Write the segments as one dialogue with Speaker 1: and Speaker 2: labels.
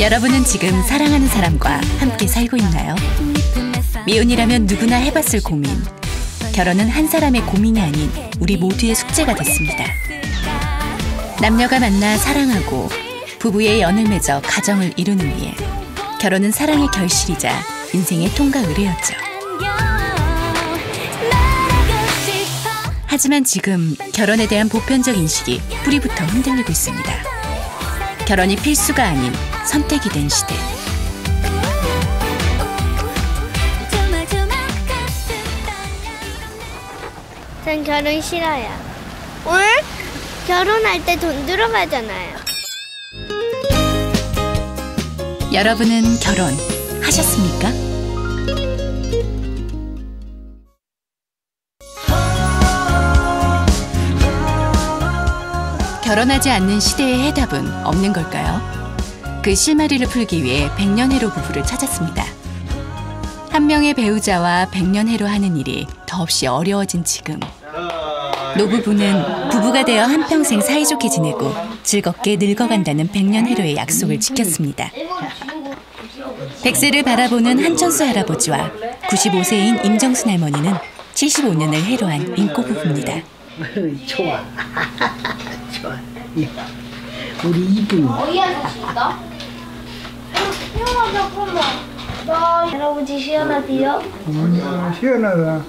Speaker 1: 여러분은 지금 사랑하는 사람과 함께 살고 있나요? 미혼이라면 누구나 해봤을 고민. 결혼은 한 사람의 고민이 아닌 우리 모두의 숙제가 됐습니다. 남녀가 만나 사랑하고 부부의 연을 맺어 가정을 이루는 위해 결혼은 사랑의 결실이자 인생의 통과 의례였죠. 하지만 지금 결혼에 대한 보편적 인식이 뿌리부터 흔들리고 있습니다. 결혼이 필수가 아닌 선택이 된 시대.
Speaker 2: 전 결혼 싫어요. 왜? 결혼할 때 돈 들어가잖아요.
Speaker 1: 여러분은 결혼하셨습니까? 결혼하지 않는 시대의 해답은 없는 걸까요? 그 실마리를 풀기 위해 백년해로 부부를 찾았습니다. 한 명의 배우자와 백년해로 하는 일이 더없이 어려워진 지금, 노부부는 부부가 되어 한평생 사이좋게 지내고 즐겁게 늙어간다는 백년해로의 약속을 지켰습니다. 100세를 바라보는 한천수 할아버지와 95세인 임정순 할머니는 75년을 해로한 인꼬 부부입니다.
Speaker 3: 좋아. 좋아. 우리 이쁜이.
Speaker 2: 할아버지 시원하디요?
Speaker 4: 시원하다.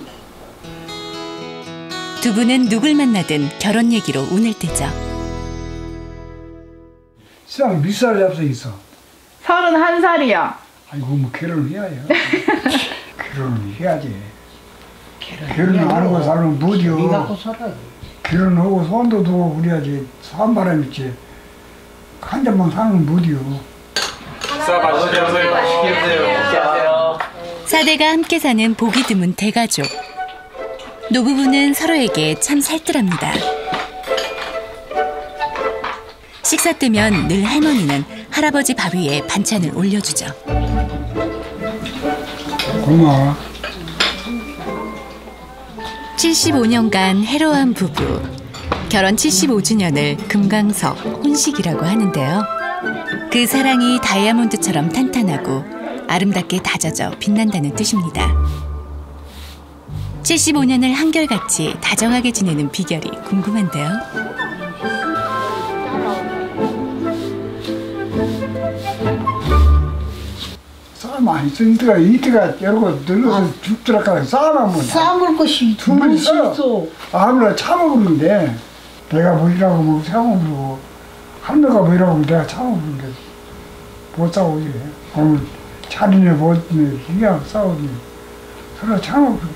Speaker 1: 두 분은 누굴 만나든 결혼 얘기로 운을 떼죠.
Speaker 4: 쌍 몇 살 잡서 있어?
Speaker 5: 31살이요.
Speaker 4: 아이고 뭐 결혼을 해야죠. 결혼을 해야지. 결혼 안 하고 살면 뭐죠? 결혼하고 손도 두고 그래야지. 산 바람이지. 한 잔만 사는 뭐디요.
Speaker 1: 사대가 함께 사는 보기 드문 대가족. 노부부는 서로에게 참 살뜰합니다. 식사 때면 늘 할머니는 할아버지 밥 위에 반찬을 올려주죠.
Speaker 4: 고마워.
Speaker 1: 75년간 해로한 부부. 결혼 75주년을 금강석 혼식이라고 하는데요. 그 사랑이 다이아몬드처럼 탄탄하고 아름답게 다져져 빛난다는 뜻입니다. 75년을 한결같이 다정하게 지내는 비결이 궁금한데요.
Speaker 4: 쌀 많이 써. 이때가 여러고 늙어서 죽더라까 쌀하면
Speaker 3: 싸먹을 것이 두 있어.
Speaker 4: 아무나 참아보는데 내가 뭐이라고 뭐 참아보고 할머니가 뭐이라고 하면 내가 참아보는데 못 싸우지. 오늘 차리네 못네 그냥 싸우지. 서로 참아보게.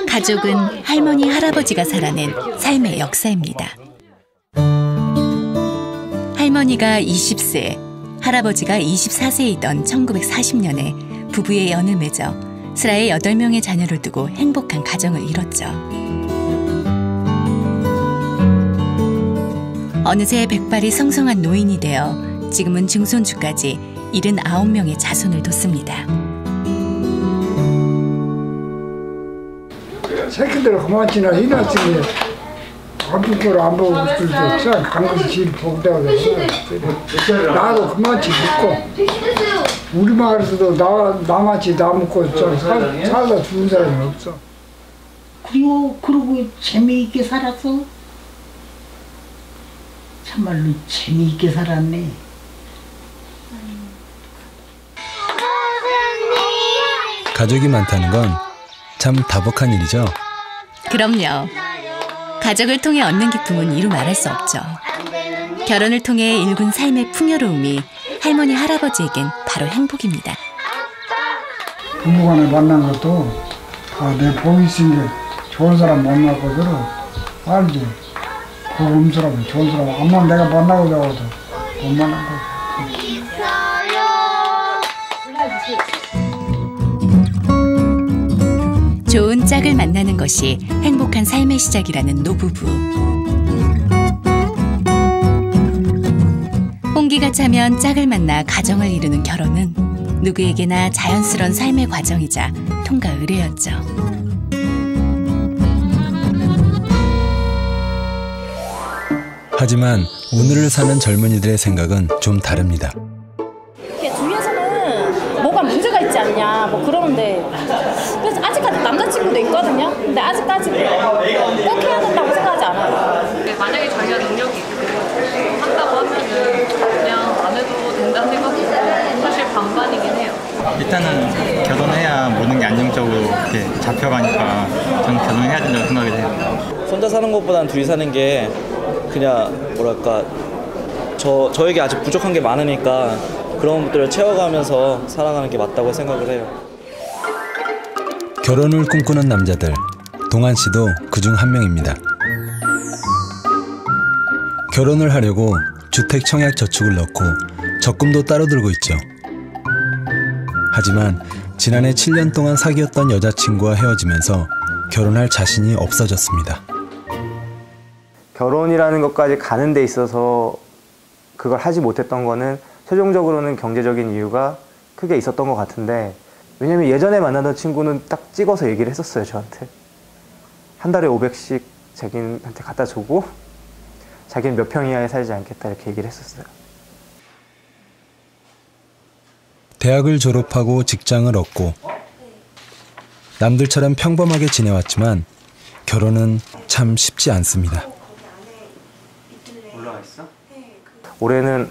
Speaker 1: 가족은 할머니, 할아버지가 살아낸 삶의 역사입니다. 할머니가 20세, 할아버지가 24세이던 1940년에 부부의 연을 맺어 슬하에 8명의 자녀를 두고 행복한 가정을 이뤘죠. 어느새 백발이 성성한 노인이 되어 지금은 증손주까지 79명의 자손을 뒀습니다.
Speaker 4: 새끼들 그만 지나 이났으니 아픈 안 보고 그들도 싹 강가서 집 보다가 나도 그만치 먹고 우리 마을에서도 나같이 나 먹고 살다 죽은 사람이 없어.
Speaker 3: 그리고 재미있게 살았어. 참말로 재미있게 살았네.
Speaker 6: 가족이 많다는 건 참 다복한 일이죠.
Speaker 1: 그럼요. 가족을 통해 얻는 기쁨은 이루 말할 수 없죠. 결혼을 통해 일군 삶의 풍요로움이 할머니, 할아버지에겐 바로 행복입니다.
Speaker 4: 부부간에 만난 것도 다 내 복이 있으니까 좋은 사람 만나고 들어 알지. 복음 사람, 좋은 사람 아마 내가 만나고 자고도 못 만난 거지.
Speaker 1: 좋은 짝을 만나는 것이 행복한 삶의 시작이라는 노부부. 홍기가 차면 짝을 만나 가정을 이루는 결혼은 누구에게나 자연스러운 삶의 과정이자 통과 의례였죠.
Speaker 6: 하지만 오늘을 사는 젊은이들의 생각은 좀 다릅니다.
Speaker 7: 주위에서는 뭐가 문제가 있지 않냐 뭐 그러는데 그래서 아직까지 남자친구도 있거든요. 근데 아직까지 꼭 해야 된다고 생각하지 않아요.
Speaker 8: 만약에 자기가 능력이 있고 한다고 하면은 그냥 안 해도 된다는 생각이고 사실 반반이긴 해요.
Speaker 9: 일단은 결혼해야 모든 게 안정적으로 이렇게 잡혀가니까 저는 결혼해야 된다고 생각이 해요.
Speaker 10: 혼자 사는 것보다는 둘이 사는 게 그냥 뭐랄까 저에게 아직 부족한 게 많으니까 그런 것들을 채워가면서 살아가는 게 맞다고 생각을 해요.
Speaker 6: 결혼을 꿈꾸는 남자들, 동한 씨도 그중 한 명입니다. 결혼을 하려고 주택 청약 저축을 넣고 적금도 따로 들고 있죠. 하지만 지난해 7년 동안 사귀었던 여자친구와 헤어지면서 결혼할 자신이 없어졌습니다.
Speaker 11: 결혼이라는 것까지 가는 데 있어서 그걸 하지 못했던 거는 최종적으로는 경제적인 이유가 크게 있었던 것 같은데, 왜냐면 예전에 만나던 친구는 딱 찍어서 얘기를 했었어요, 저한테. 한 달에 500씩 자기한테 갖다 주고 자기는 몇 평 이하에 살지 않겠다 이렇게 얘기를 했었어요.
Speaker 6: 대학을 졸업하고 직장을 얻고 남들처럼 평범하게 지내왔지만 결혼은 참 쉽지 않습니다.
Speaker 11: 올해는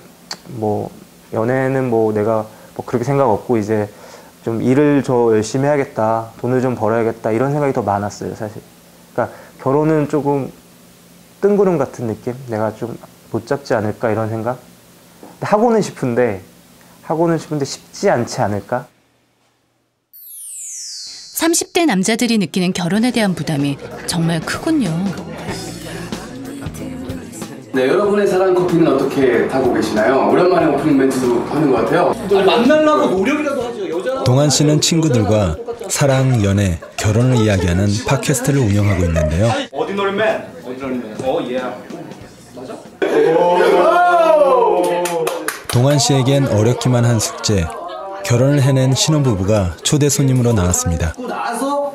Speaker 11: 뭐 연애는 뭐 내가 뭐 그렇게 생각 없고 이제 좀 일을 더 열심히 해야겠다, 돈을 좀 벌어야겠다 이런 생각이 더 많았어요, 사실. 그러니까 결혼은 조금 뜬구름 같은 느낌? 내가 좀 못 잡지 않을까 이런 생각? 하고는 싶은데 쉽지 않지 않을까?
Speaker 1: 30대 남자들이 느끼는 결혼에 대한 부담이 정말 크군요.
Speaker 12: 네, 여러분의 사랑 커피는 어떻게 타고 계시나요? 오랜만에 오프닝 멘트도 하는 것 같아요.
Speaker 10: 만나려고 노력이라도 하죠. 여자.
Speaker 6: 동한 씨는 친구들과 사랑, 연애, 결혼을 이야기하는 팟캐스트를 운영하고 있는데요.
Speaker 10: 어디 노래맨? 예. 맞아?
Speaker 6: 동한 씨에겐 어렵기만 한 숙제, 결혼을 해낸 신혼부부가 초대 손님으로 나왔습니다.
Speaker 12: 나서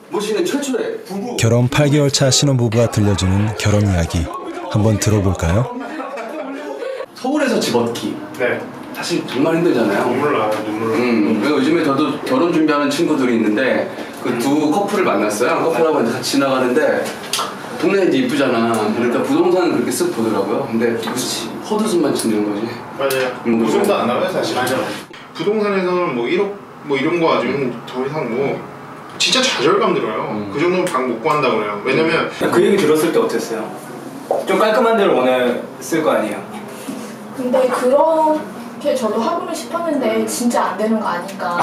Speaker 12: 모시는 최초의 부부.
Speaker 6: 결혼 8개월 차 신혼부부가 들려주는 결혼 이야기 한번 들어볼까요?
Speaker 12: 서울에서 집 얻기. 네. 사실 정말 힘들잖아요. 눈물 나요. 그리고 요즘에 저도 결혼 준비하는 친구들이 있는데 그 두 커플을 만났어요. 커플하고 이제 같이 지나가는데 동네 이제 이쁘잖아. 그러니까 부동산을 그렇게 쓱 보더라고요. 근데 헛웃음만 치는 거지.
Speaker 13: 맞아요. 그 정도 안 나와요, 사실. 맞아. 부동산에서는 뭐 1억 뭐 이런 거 가지고는 더 이상 뭐 진짜 좌절감 들어요. 그 정도는 방 못 구한다고 그래요. 왜냐면
Speaker 10: 그 얘기 들었을 때 어땠어요? 좀 깔끔한 데를 원했을 거 아니에요?
Speaker 14: 근데 그렇게 저도 하고는 싶었는데 진짜 안 되는 거 아니까.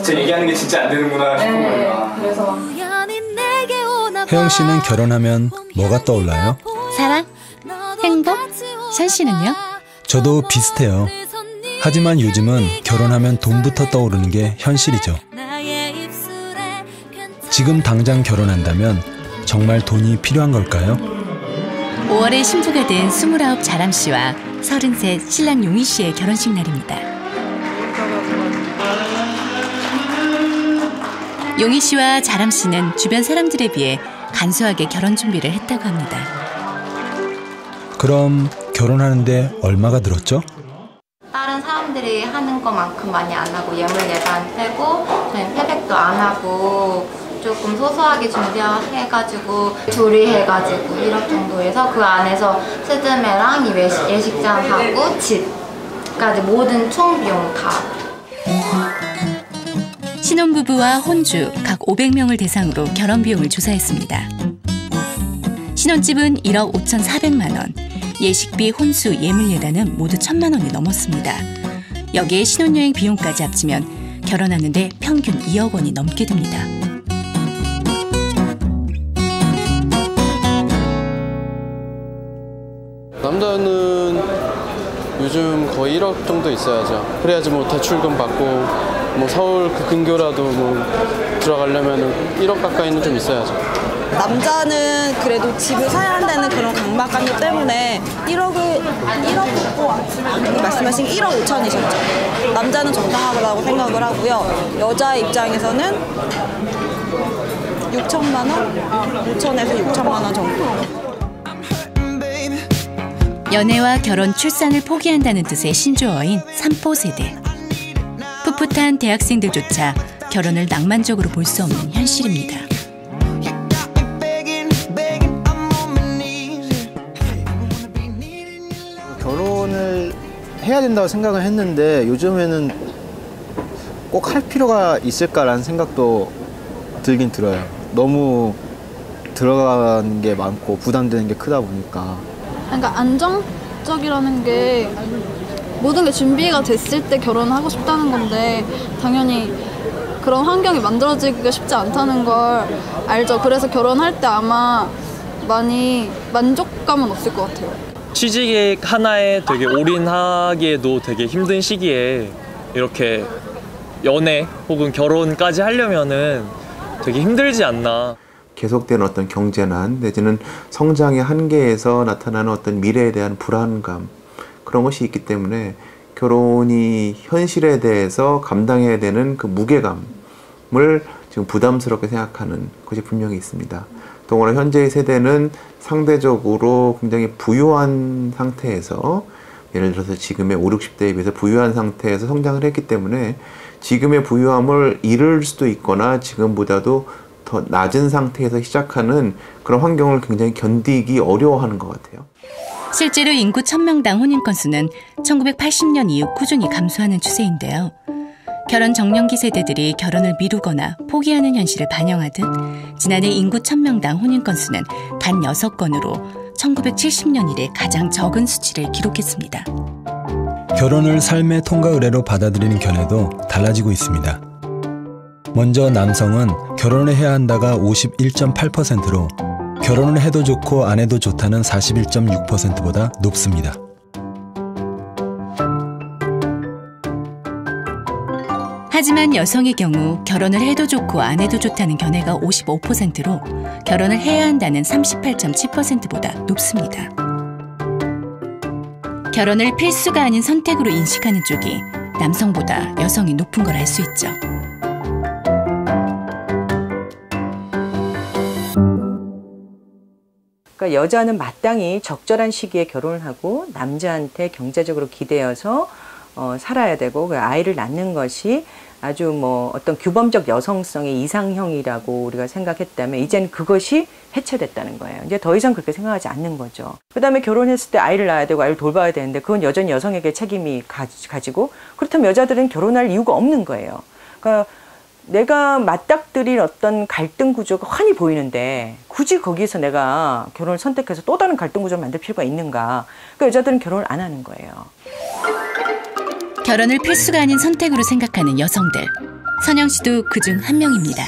Speaker 10: 제가 얘기하는 게 진짜 안 되는구나 싶은 거예요.
Speaker 14: 그래서
Speaker 6: 혜영 씨는 결혼하면 뭐가 떠올라요?
Speaker 1: 사랑? 행복? 선 씨는요?
Speaker 6: 저도 비슷해요. 하지만 요즘은 결혼하면 돈부터 떠오르는 게 현실이죠. 지금 당장 결혼한다면 정말 돈이 필요한 걸까요?
Speaker 1: 5월에 신부가 된 29 자람 씨와 33 신랑 용희 씨의 결혼식 날입니다. 용희 씨와 자람 씨는 주변 사람들에 비해 간소하게 결혼 준비를 했다고 합니다.
Speaker 6: 그럼 결혼하는데 얼마가 들었죠?
Speaker 15: 다른 사람들이 하는 것만큼 많이 안 하고 예물 예산 빼고 저희는 패백도 안 하고 조금 소소하게 준비해가지고 둘이 해가지고 1억 정도 해서 그 안에서 스드메랑 예식장하고 집까지 모든 총 비용 다.
Speaker 1: 신혼부부와 혼주 각 500명을 대상으로 결혼 비용을 조사했습니다. 신혼집은 1억 5,400만 원, 예식비, 혼수, 예물예단은 모두 1,000만 원이 넘었습니다. 여기에 신혼여행 비용까지 합치면 결혼하는데 평균 2억 원이 넘게 듭니다.
Speaker 16: 남자는 요즘 거의 1억 정도 있어야죠. 그래야지 뭐 대출금 받고 뭐 서울 그 근교라도 뭐 들어가려면 1억 가까이는 좀 있어야죠.
Speaker 17: 남자는 그래도 집을 사야 한다는 그런 강박관념 때문에 1억 말씀하신 1억 5천이셨죠. 남자는 정당하다고 생각을 하고요. 여자 입장에서는 6천만 원? 5천에서 6천만 원 정도.
Speaker 1: 연애와 결혼, 출산을 포기한다는 뜻의 신조어인 삼포 세대. 풋풋한 대학생들조차 결혼을 낭만적으로 볼 수 없는 현실입니다.
Speaker 18: 결혼을 해야 된다고 생각을 했는데 요즘에는 꼭 할 필요가 있을까라는 생각도 들긴 들어요. 너무 들어가는 게 많고 부담되는 게 크다 보니까.
Speaker 19: 그러니까 안정적이라는 게 모든 게 준비가 됐을 때 결혼하고 싶다는 건데 당연히 그런 환경이 만들어지기가 쉽지 않다는 걸 알죠. 그래서 결혼할 때 아마 많이 만족감은 없을 것 같아요.
Speaker 20: 취직 하나에 되게 올인하기에도 되게 힘든 시기에 이렇게 연애 혹은 결혼까지 하려면은 되게 힘들지 않나.
Speaker 21: 계속되는 어떤 경제난 내지는 성장의 한계에서 나타나는 어떤 미래에 대한 불안감, 그런 것이 있기 때문에 결혼이 현실에 대해서 감당해야 되는 그 무게감을 지금 부담스럽게 생각하는 것이 분명히 있습니다. 더구나 현재의 세대는 상대적으로 굉장히 부유한 상태에서, 예를 들어서 지금의 50, 60대에 비해서 부유한 상태에서 성장을 했기 때문에 지금의 부유함을 잃을 수도 있거나 지금보다도 더 낮은 상태에서 시작하는 그런 환경을 굉장히 견디기 어려워하는 것 같아요.
Speaker 1: 실제로 인구 1000명당 혼인 건수는 1980년 이후 꾸준히 감소하는 추세인데요. 결혼 정년기 세대들이 결혼을 미루거나 포기하는 현실을 반영하듯 지난해 인구 1000명당 혼인 건수는 단 6건으로 1970년 이래 가장 적은 수치를 기록했습니다.
Speaker 6: 결혼을 삶의 통과 의례로 받아들이는 견해도 달라지고 있습니다. 먼저 남성은 결혼을 해야 한다가 51.8%로 결혼을 해도 좋고 안 해도 좋다는 41.6%보다 높습니다.
Speaker 1: 하지만 여성의 경우 결혼을 해도 좋고 안 해도 좋다는 견해가 55%로 결혼을 해야 한다는 38.7%보다 높습니다. 결혼을 필수가 아닌 선택으로 인식하는 쪽이 남성보다 여성이 높은 걸 알 수 있죠.
Speaker 22: 그러니까 여자는 마땅히 적절한 시기에 결혼을 하고 남자한테 경제적으로 기대어서 살아야 되고 아이를 낳는 것이 아주 뭐 어떤 규범적 여성성의 이상형이라고 우리가 생각했다면 이제는 그것이 해체됐다는 거예요. 이제 더 이상 그렇게 생각하지 않는 거죠. 그다음에 결혼했을 때 아이를 낳아야 되고 아이를 돌봐야 되는데 그건 여전히 여성에게 책임이 가지고 그렇다면 여자들은 결혼할 이유가 없는 거예요. 그러니까 내가 맞닥뜨릴 어떤 갈등 구조가 환히 보이는데 굳이 거기서 내가 결혼을 선택해서 또 다른 갈등 구조를 만들 필요가 있는가. 그러니까 여자들은 결혼을 안 하는 거예요.
Speaker 1: 결혼을 필수가 아닌 선택으로 생각하는 여성들. 선영 씨도 그중 한 명입니다.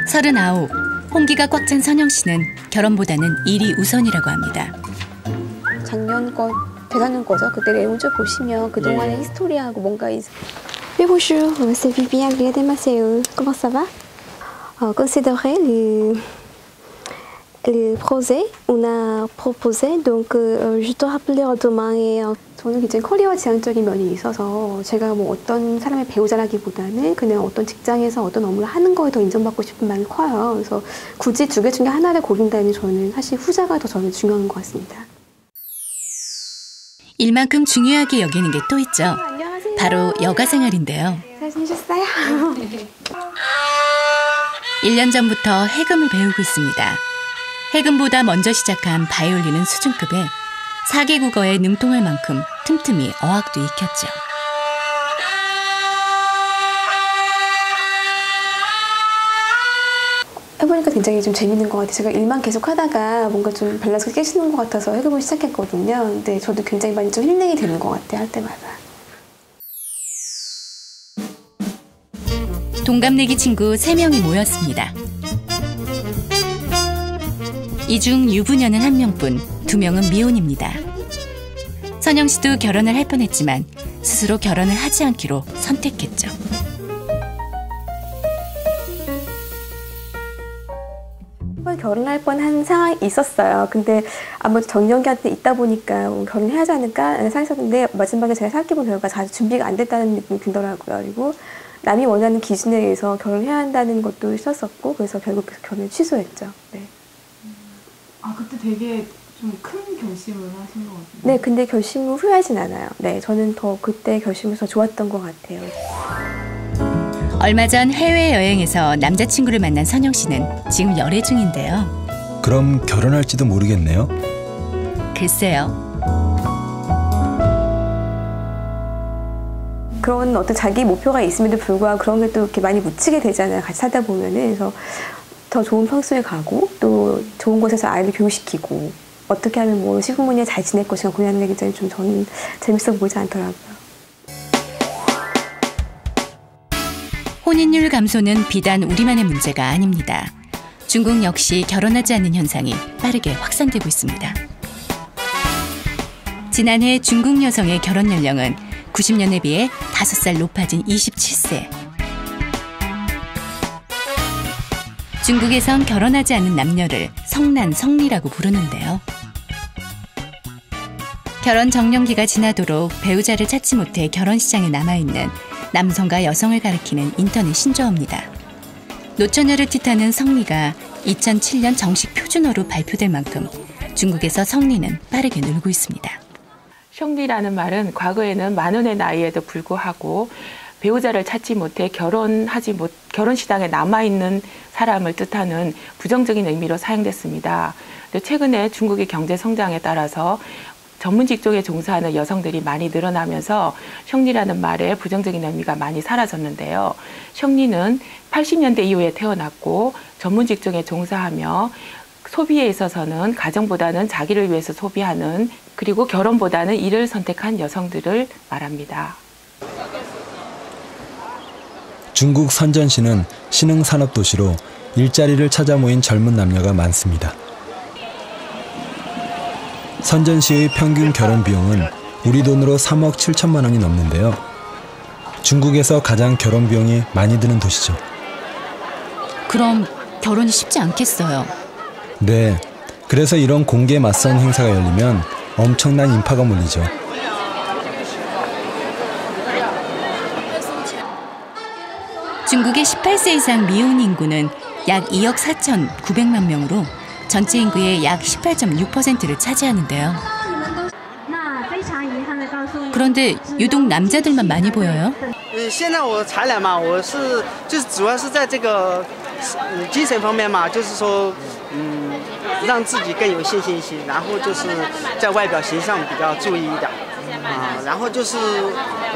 Speaker 1: 39, 홍기가 꽉 찬 선영 씨는 결혼보다는 일이 우선이라고 합니다.
Speaker 23: 작년 거 되가는 거죠. 그때 내용 좀 보시면 그동안의 히스토리하고 뭔가 있어요. Oui, bonjour, c'est Viviane Briade-Maceo. Comment ça va? Considérez le projet on a proposé, donc je dois rappeler demain. 저는 굉장히 커리어 지향적인 면이 있어서 제가 뭐 어떤 사람의 배우자라기보다는 그냥 어떤 직장에서 어떤 업무를 하는 거에 더 인정받고 싶은 마음이 커요. 그래서 굳이 두 개 중에 하나를 고른다면 저는 사실 후자가 더 저는 중요한 것 같습니다.
Speaker 1: 일만큼 중요하게 여기는 게 또 있죠. 바로 여가 생활인데요.
Speaker 23: 잘 지내셨어요?
Speaker 1: 1년 전부터 해금을 배우고 있습니다. 해금보다 먼저 시작한 바이올린은 수준급에 4개 국어에 능통할 만큼 틈틈이 어학도 익혔죠.
Speaker 23: 해보니까 굉장히 좀 재밌는 것 같아요. 제가 일만 계속 하다가 뭔가 좀 밸런스가 깨지는 것 같아서 해금을 시작했거든요. 근데 저도 굉장히 많이 좀 힐링이 되는 것 같아요. 할 때마다.
Speaker 1: 동갑내기 친구 3명이 모였습니다. 이 중 유부녀는 1명뿐, 2명은 미혼입니다. 선영 씨도 결혼을 할 뻔했지만 스스로 결혼을 하지 않기로 선택했죠.
Speaker 23: 결혼할 뻔한 상황이 있었어요. 근데 아무래도 정년기한테 있다 보니까 결혼해야지 않을까 라는 생각이 있었는데 마지막에 제가 생각해본 결과 잘 준비가 안 됐다는 느낌이 들더라고요. 그리고 남이 원하는 기준에 의해서 결혼해야 한다는 것도 있었었고 그래서 결국 결혼을 취소했죠. 네.
Speaker 14: 아 그때
Speaker 2: 되게 좀 큰 결심을 하신 것 같아요.
Speaker 23: 네, 근데 결심을 후회하진 않아요. 네, 저는 더 그때 결심이 더 좋았던 것 같아요.
Speaker 1: 얼마 전 해외여행에서 남자친구를 만난 선영 씨는 지금 열애 중인데요.
Speaker 6: 그럼 결혼할지도 모르겠네요.
Speaker 1: 글쎄요.
Speaker 23: 그런 어떤 자기 목표가 있음에도 불구하고 그런 게 또 이렇게 많이 묻히게 되잖아요. 같이 살다 보면은. 그래서 더 좋은 평수에 가고 또 좋은 곳에서 아이를 교육시키고 어떻게 하면 뭐 시부모님이 잘 지낼 것인가 고민하는 게 굉장히 좀 저는 재밌어 보이지 않더라고요.
Speaker 1: 혼인율 감소는 비단 우리만의 문제가 아닙니다. 중국 역시 결혼하지 않는 현상이 빠르게 확산되고 있습니다. 지난해 중국 여성의 결혼 연령은 90년에 비해 5살 높아진 27세. 중국에선 결혼하지 않는 남녀를 성난, 성리라고 부르는데요. 결혼 정년기가 지나도록 배우자를 찾지 못해 결혼 시장에 남아있는 남성과 여성을 가리키는 인터넷 신조어입니다. 노처녀를 뜻하는 성리가 2007년 정식 표준어로 발표될 만큼 중국에서 성리는 빠르게 늘고 있습니다.
Speaker 3: 성리라는 말은 과거에는 만원의 나이에도 불구하고 배우자를 찾지 못해 결혼 시장에 남아있는 사람을 뜻하는 부정적인 의미로 사용됐습니다. 최근에 중국의 경제 성장에 따라서 전문 직종에 종사하는 여성들이 많이 늘어나면서 성리라는 말의 부정적인 의미가 많이 사라졌는데요. 성리는 80년대 이후에 태어났고 전문 직종에 종사하며 소비에 있어서는 가정보다는 자기를 위해서 소비하는, 그리고 결혼보다는 일을 선택한 여성들을 말합니다.
Speaker 6: 중국 선전시는 신흥산업도시로 일자리를 찾아 모인 젊은 남녀가 많습니다. 선전시의 평균 결혼 비용은 우리 돈으로 3억 7천만 원이 넘는데요. 중국에서 가장 결혼 비용이 많이 드는 도시죠.
Speaker 1: 그럼 결혼이 쉽지 않겠어요.
Speaker 6: 네, 그래서 이런 공개 맞선 행사가 열리면 엄청난 인파가 몰리죠.
Speaker 1: 중국의 18세 이상 미혼 인구는 약 2억 4,900만 명으로 전체 인구의 약 18.6%를 차지하는데요. 그런데 유독 남자들만 많이 보여요.
Speaker 5: 现在我采揽嘛，我是就是主要是在这个精神方面嘛，就是说让自己更有信心一些，然后就是在外表形象比较注意一点然后就是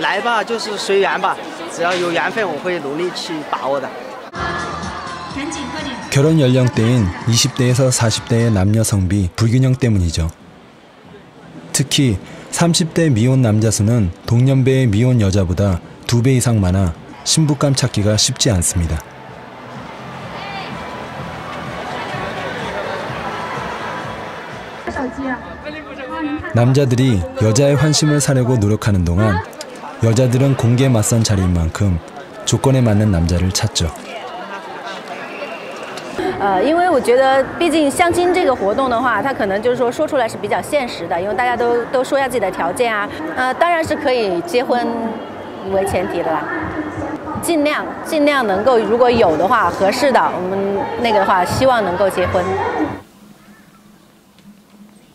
Speaker 5: 来吧，就是随缘吧，只要有缘分，我会努力去把握的。
Speaker 6: 결혼 연령대인 20대에서 40대의 남녀 성비 불균형 때문이죠. 특히 30대 미혼 남자 수는 동년배의 미혼 여자보다 2배 이상 많아 신부감 찾기가 쉽지 않습니다. 남자들이 여자의 환심을 사려고 노력하는 동안 여자들은 공개 맞선 자리인 만큼 조건에 맞는 남자를 찾죠.
Speaker 24: 因为我觉得，毕竟相亲这个活动的话，它可能就是说出来是比较现实的，因为大家都说一下自己的条件啊，当然是可以结婚为前提的啦，尽量能够，如果有的话合适的，我们那个的话希望能够结婚。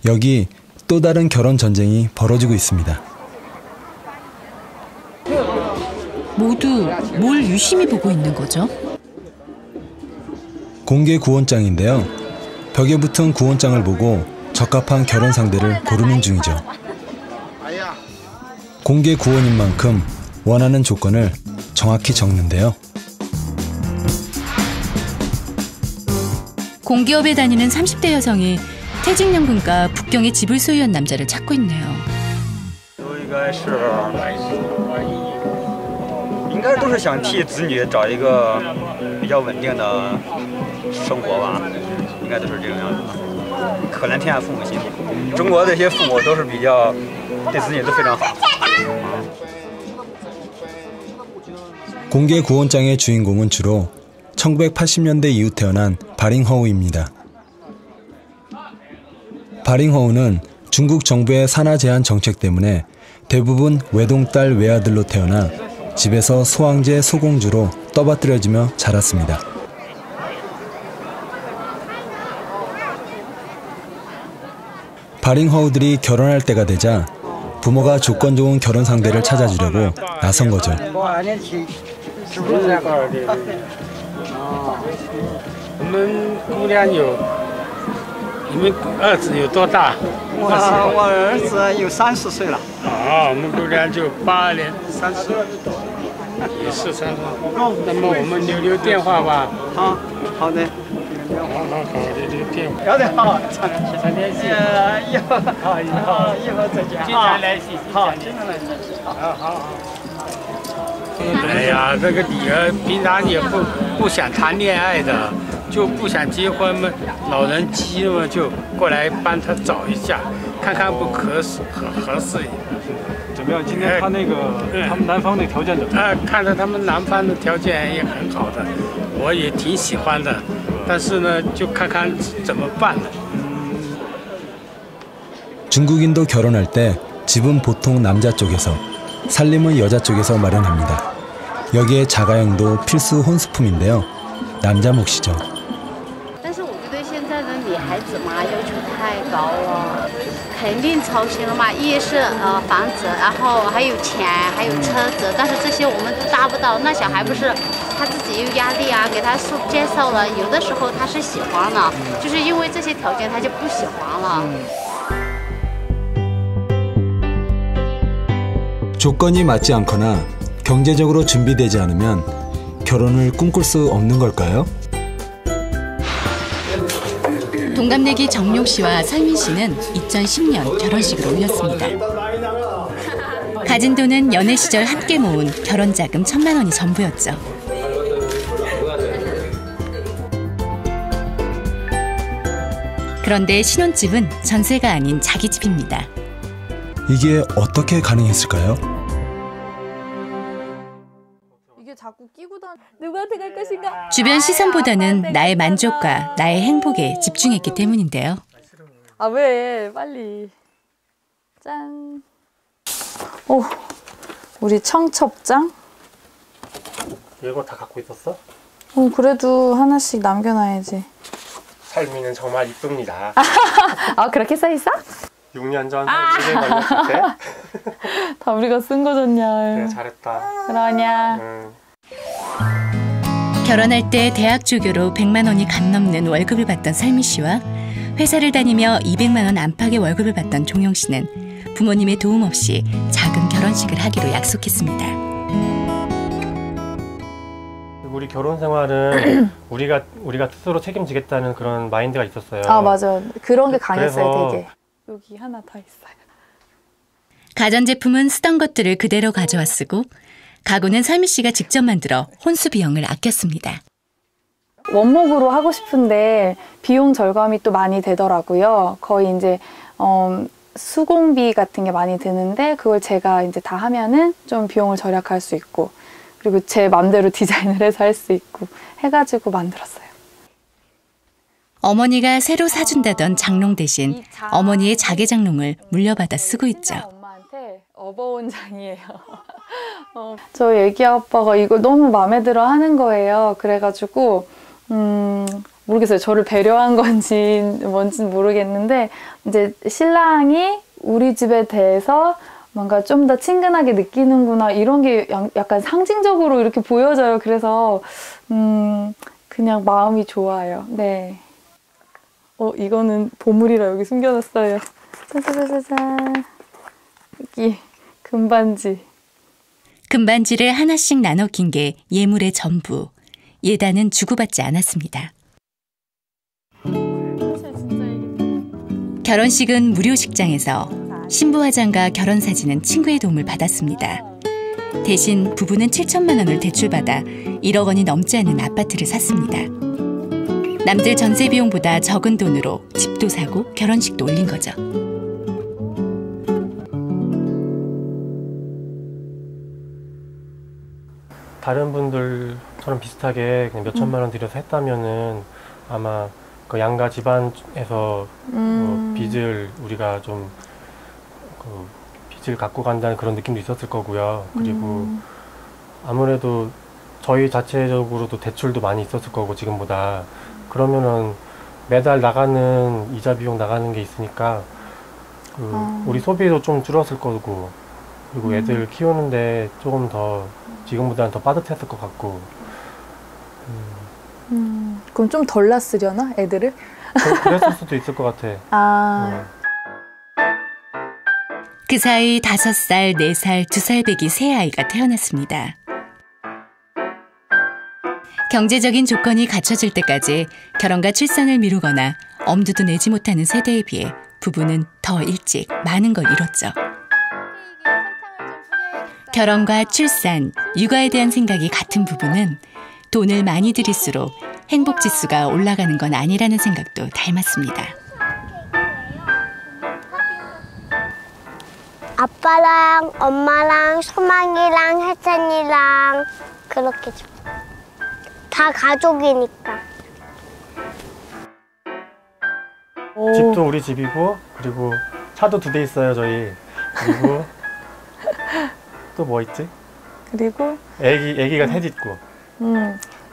Speaker 6: 여기 또 다른 결혼 전쟁이 벌어지고 있습니다.
Speaker 1: 모두 뭘 유심히 보고 있는 거죠?
Speaker 6: 공개 구원장인데요. 벽에 붙은 구원장을 보고 적합한 결혼 상대를 고르는 중이죠. 공개 구원인 만큼 원하는 조건을 정확히 적는데요.
Speaker 1: 공기업에 다니는 30대 여성이 퇴직연금과 북경의 집을 소유한 남자를 찾고 있네요.
Speaker 25: 应该都是想替子女找一个比较稳定的生活吧，应该都是这个样子。可怜天下父母心，中国这些父母都是比较对子女都非常好。
Speaker 6: 공개 구원장의 주인공은 주로 1980년대 이후 태어난 바링허우입니다. 바링허우는 중국 정부의 산하 제한 정책 때문에 대부분 외동딸 외아들로 태어나 집에서 소황제 소공주로 떠받들여지며 자랐습니다. 바링허우들이 결혼할 때가 되자 부모가 조건 좋은 결혼 상대를 찾아주려고 나선 거죠.
Speaker 4: 我们姑娘有，你们儿子有多大？
Speaker 5: 我儿子有30岁了。
Speaker 4: 我们姑娘就82年30，也是30。那么我们留电话吧。
Speaker 5: 好的。
Speaker 4: 好，留电话。
Speaker 5: 要得好，常
Speaker 4: 联系。
Speaker 5: 一会儿再见。
Speaker 4: 经常联系。
Speaker 5: 好，经常联系。好。
Speaker 4: 哎呀，这个女儿平常也不想谈恋爱的，就不想结婚嘛，老人急了嘛，就过来帮她找一下，看看不合适。
Speaker 7: 怎么样？今天他那个他们男方的条件怎么样？
Speaker 4: 看着他们男方的条件也很好的，我也挺喜欢的，但是呢，就看看怎么办了。
Speaker 6: 중국인도 결혼할 때 집은 보통 남자 쪽에서 살림은 여자 쪽에서 마련합니다. 여기에 자가용도 필수 혼수품인데요. 남자 몫이죠.
Speaker 8: 但是我觉得现在的女孩子嘛，要求太高了，肯定操心了嘛。一是房子，然后还有钱，还有车子，但是这些我们都达不到。那小孩不是他自己有压力啊，给他接受了，有的时候他是喜欢了，就是因为这些条件他就不喜欢了。
Speaker 6: 조건이 맞지 않거나 경제적으로 준비되지 않으면 결혼을 꿈꿀 수 없는 걸까요?
Speaker 1: 동갑내기 정용 씨와 설민 씨는 2010년 결혼식을 올렸습니다. 가진 돈은 연애 시절 함께 모은 결혼 자금 1,000만 원이 전부였죠. 그런데 신혼집은 전세가 아닌 자기 집입니다.
Speaker 6: 이게 어떻게 가능했을까요?
Speaker 19: 이게 자꾸 끼고 다니. 누구한테 갈 것인가?
Speaker 1: 주변 시선보다는 나의 만족과 나의 행복에 집중했기 때문인데요.
Speaker 19: 아 왜? 빨리. 짠. 오, 우리 청첩장?
Speaker 7: 이거 다 갖고 있었어?
Speaker 19: 그래도 하나씩 남겨놔야지.
Speaker 7: 삶이는 정말 이쁩니다.
Speaker 19: 아 그렇게 써 있어?
Speaker 7: 6년 전 삶이 걸렸을 때.
Speaker 19: 다 우리가 쓴 거잖냐.
Speaker 7: 그래 잘했다.
Speaker 19: 그러냐.
Speaker 1: 결혼할 때 대학 조교로 100만 원이 간 넘는 월급을 받던 설미 씨와 회사를 다니며 200만 원 안팎의 월급을 받던 종용 씨는 부모님의 도움 없이 작은 결혼식을 하기로 약속했습니다.
Speaker 7: 우리 결혼 생활은 우리가 스스로 책임지겠다는 그런 마인드가 있었어요.
Speaker 19: 아 맞아. 그런 게 강했어요 되게. 여기 하나 더 있어요.
Speaker 1: 가전제품은 쓰던 것들을 그대로 가져와 쓰고 가구는 설미 씨가 직접 만들어 혼수 비용을 아꼈습니다.
Speaker 19: 원목으로 하고 싶은데 비용 절감이 또 많이 되더라고요. 거의 이제 수공비 같은 게 많이 드는데 그걸 제가 이제 다 하면은 좀 비용을 절약할 수 있고 그리고 제 맘대로 디자인을 해서 할 수 있고 해가지고 만들었어요.
Speaker 1: 어머니가 새로 사준다던 장롱 대신 어머니의 자개장롱을 물려받아 쓰고 있죠.
Speaker 19: 엄마한테 업어온 장이에요. 저 애기 아빠가 이걸 너무 마음에 들어 하는 거예요. 그래가지고 모르겠어요. 저를 배려한 건지 뭔지는 모르겠는데 이제 신랑이 우리 집에 대해서 뭔가 좀 더 친근하게 느끼는구나 이런 게 약간 상징적으로 이렇게 보여져요. 그래서 그냥 마음이 좋아요. 네. 이거는 보물이라 여기 숨겨놨어요. 짜자자자잔. 여기 금반지.
Speaker 1: 금반지를 하나씩 나눠 낀 게 예물의 전부. 예단은 주고받지 않았습니다. 결혼식은 무료 식장에서 신부 화장과 결혼 사진은 친구의 도움을 받았습니다. 대신 부부는 7천만 원을 대출받아 1억 원이 넘지 않는 아파트를 샀습니다. 남들 전세 비용보다 적은 돈으로 집도 사고 결혼식도 올린 거죠.
Speaker 7: 다른 분들처럼 비슷하게 그냥 몇 천만 원 들여서 했다면은 아마 그 양가 집안에서 빚을 우리가 좀 빚을 갖고 간다는 그런 느낌도 있었을 거고요. 그리고 아무래도 저희 자체적으로도 대출도 많이 있었을 거고 지금보다 그러면은 매달 나가는 이자 비용 나가는 게 있으니까 우리 소비도 좀 줄었을 거고, 그리고 애들 키우는데 조금 더 지금보다는 더 빠듯했을 것 같고.
Speaker 9: 그럼 좀 덜 낳으려나 애들을?
Speaker 7: 그랬을 수도 있을 것 같아.
Speaker 1: 그 사이 5살, 4살, 2살 배기 세 아이가 태어났습니다. 경제적인 조건이 갖춰질 때까지 결혼과 출산을 미루거나 엄두도 내지 못하는 세대에 비해 부부는 더 일찍 많은 걸 이뤘죠. 결혼과 출산, 육아에 대한 생각이 같은 부부는 돈을 많이 들일수록 행복 지수가 올라가는 건 아니라는 생각도 닮았습니다.
Speaker 10: 아빠랑 엄마랑 소망이랑 혜찬이랑 그렇게 좀. 다 가족이니까.
Speaker 7: 집도 우리 집이고, 그리고 차도 2대 있어요 저희. 그리고 또 뭐 있지?
Speaker 9: 그리고
Speaker 7: 애기가 셋 있고.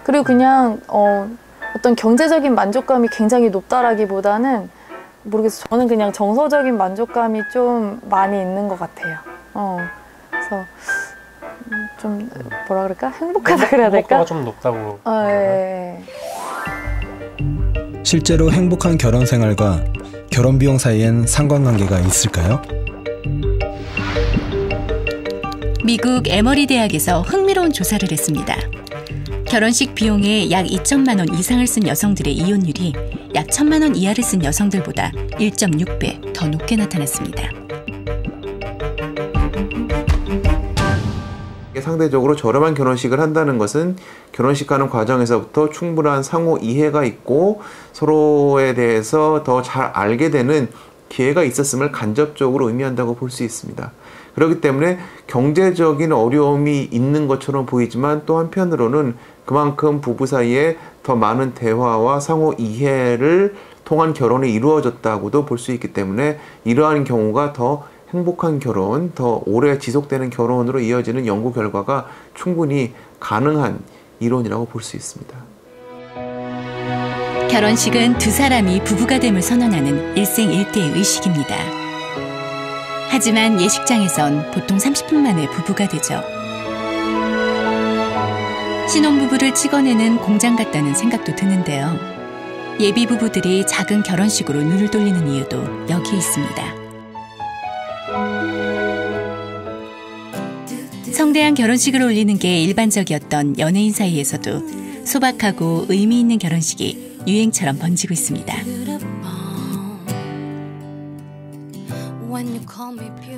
Speaker 9: 그리고 그냥 어떤 경제적인 만족감이 굉장히 높다라기보다는 모르겠어요. 저는 그냥 정서적인 만족감이 좀 많이 있는 것 같아요. 그래서 좀 뭐라 그럴까? 행복하다 그래야 될까?
Speaker 7: 행복도가 좀 높다고.
Speaker 9: 예.
Speaker 6: 실제로 행복한 결혼 생활과 결혼 비용 사이엔 상관관계가 있을까요?
Speaker 1: 미국 에머리 대학에서 흥미로운 조사를 했습니다. 결혼식 비용에 약 2천만 원 이상을 쓴 여성들의 이혼율이 약 1,000만 원 이하를 쓴 여성들보다 1.6배 더 높게 나타났습니다.
Speaker 21: 상대적으로 저렴한 결혼식을 한다는 것은 결혼식하는 과정에서부터 충분한 상호 이해가 있고 서로에 대해서 더 잘 알게 되는 기회가 있었음을 간접적으로 의미한다고 볼 수 있습니다. 그렇기 때문에 경제적인 어려움이 있는 것처럼 보이지만 또 한편으로는 그만큼 부부 사이에 더 많은 대화와 상호 이해를 통한 결혼이 이루어졌다고도 볼 수 있기 때문에 이러한 경우가 더 행복한 결혼, 더 오래 지속되는 결혼으로 이어지는 연구 결과가 충분히 가능한 이론이라고 볼 수 있습니다.
Speaker 1: 결혼식은 두 사람이 부부가 됨을 선언하는 일생일대의 의식입니다. 하지만 예식장에선 보통 30분 만에 부부가 되죠. 신혼부부를 찍어내는 공장 같다는 생각도 드는데요. 예비 부부들이 작은 결혼식으로 눈을 돌리는 이유도 여기에 있습니다. 성대한 결혼식을 올리는 게 일반적이었던 연예인 사이에서도 소박하고 의미 있는 결혼식이 유행처럼 번지고 있습니다.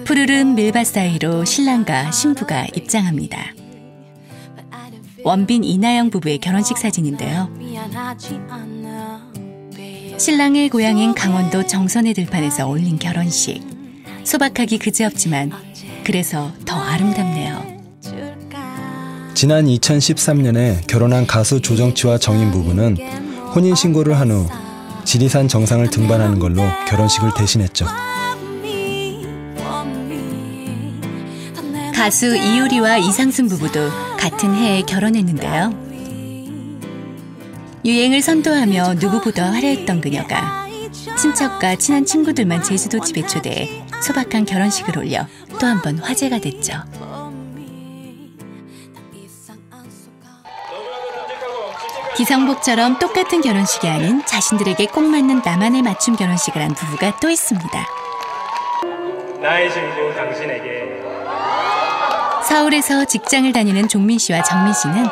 Speaker 1: 푸르른 밀밭 사이로 신랑과 신부가 입장합니다. 원빈 이나영 부부의 결혼식 사진인데요. 신랑의 고향인 강원도 정선의 들판에서 올린 결혼식. 소박하기 그지없지만 그래서 더 아름답네요.
Speaker 6: 지난 2013년에 결혼한 가수 조정치와 정인 부부는 혼인신고를 한 후 지리산 정상을 등반하는 걸로 결혼식을 대신했죠.
Speaker 1: 가수 이효리와 이상순 부부도 같은 해에 결혼했는데요. 유행을 선도하며 누구보다 화려했던 그녀가 친척과 친한 친구들만 제주도 집에 초대해 소박한 결혼식을 올려 또 한 번 화제가 됐죠. 기성복처럼 똑같은 결혼식이 아닌 자신들에게 꼭 맞는 나만의 맞춤 결혼식을 한 부부가 또 있습니다.
Speaker 11: 나의 신부 당신에게.
Speaker 1: 서울에서 직장을 다니는 종민 씨와 정민 씨는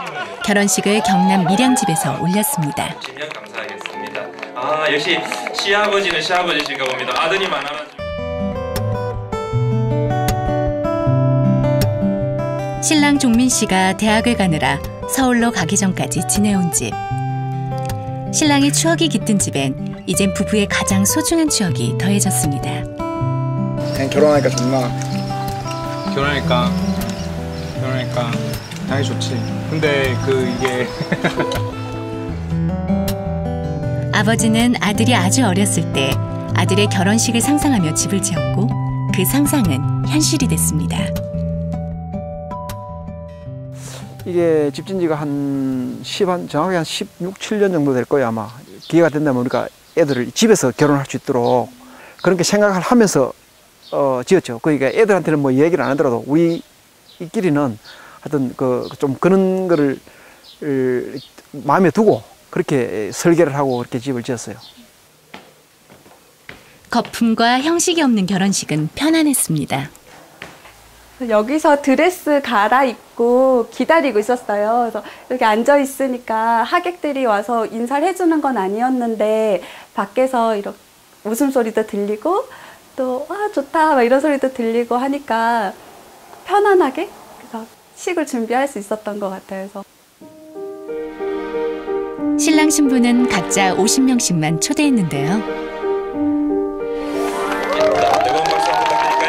Speaker 1: 결혼식을 경남 밀양집에서 올렸습니다.
Speaker 11: 주시면 감사하겠습니다. 아, 역시 시아버지는 시아버지신가 봅니다. 아드님 많아가지고.
Speaker 1: 신랑 종민 씨가 대학을 가느라 서울로 가기 전까지 지내온 집. 신랑의 추억이 깃든 집엔 이젠 부부의 가장 소중한 추억이 더해졌습니다.
Speaker 12: 그냥 결혼하니까 좋나? 결혼하니까 당연히 좋지. 근데 이게
Speaker 1: 아버지는 아들이 아주 어렸을 때 아들의 결혼식을 상상하며 집을 지었고 그 상상은 현실이 됐습니다.
Speaker 13: 이게 집 진지가 정확히 한 16, 17년 정도 될 거예요, 아마. 기회가 된다면 우리가 애들을 집에서 결혼할 수 있도록 그렇게 생각을 하면서 지었죠. 그러니까 애들한테는 뭐 얘기를 안 하더라도 우리끼리는 하여튼 좀 그런 거를 마음에 두고 그렇게 설계를 하고 그렇게 집을 지었어요.
Speaker 1: 거품과 형식이 없는 결혼식은 편안했습니다.
Speaker 23: 여기서 드레스 갈아입고 기다리고 있었어요. 그래서 이렇게 앉아 있으니까 하객들이 와서 인사를 해주는 건 아니었는데 밖에서 이렇게 웃음소리도 들리고 또 좋다 막 이런 소리도 들리고 하니까 편안하게 그래서 식을 준비할 수 있었던 것 같아요. 그래서
Speaker 1: 신랑 신부는 각자 50명씩만 초대했는데요.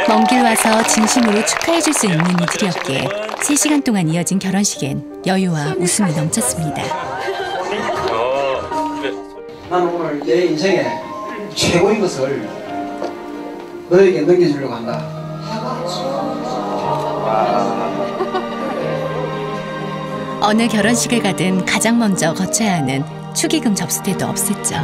Speaker 1: 먼 길 와서 진심으로 축하해줄 수 있는 이들이었기에 3시간 동안 이어진 결혼식엔 여유와 웃음이 넘쳤습니다.
Speaker 13: 나는 오늘 내 인생에 최고인 것을 너에게 넘겨주려고 한다.
Speaker 1: 어느 결혼식을 가든 가장 먼저 거쳐야 하는 축의금 접수 때도 없었죠.